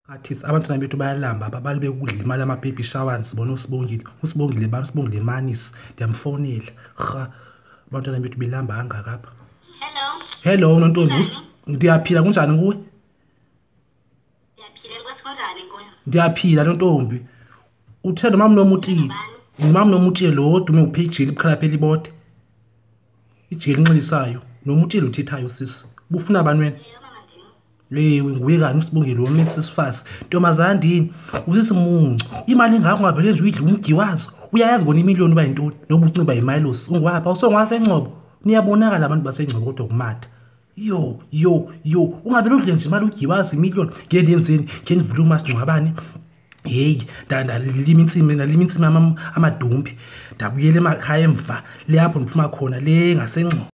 Ngathi abantwana bethu bayalamba ababali bekudla imali ama-baby showers bona usibongile manisi ndiyamfonela abantwana bethu belamba kangaka apha. Hello Nontombi, ndiyaphila kunjani kuwe? Ndiyaphila Nontombi. Uthe nomama Nomutile lo odume uphe ijeli bukhala phela ibode. Ijeli enxilisayo Nomutile uthethayo sisi. Ubufuna bani wena? Ewe nguye kani usibongile lo Mrs. Ntombazandini usisimuncu. Imali engako ungavele nje uyidla umgiwazo. Uyayazi kona imiliyoni uba yintoni noba ucinga yimayilosi. Ungwapha usongwasengcobo. Niyabonakala abantu basengcobo kodwa kumatha. Yo ungavele udle nje imali ugiwazi imiliyoni ngeke ndiyenzeni ngeke ndivule umasingcwabane. Hey ndalima insimi amadumbe ndabuyela emakhaya emva le apho ndiphuma khona le ngasengcobo.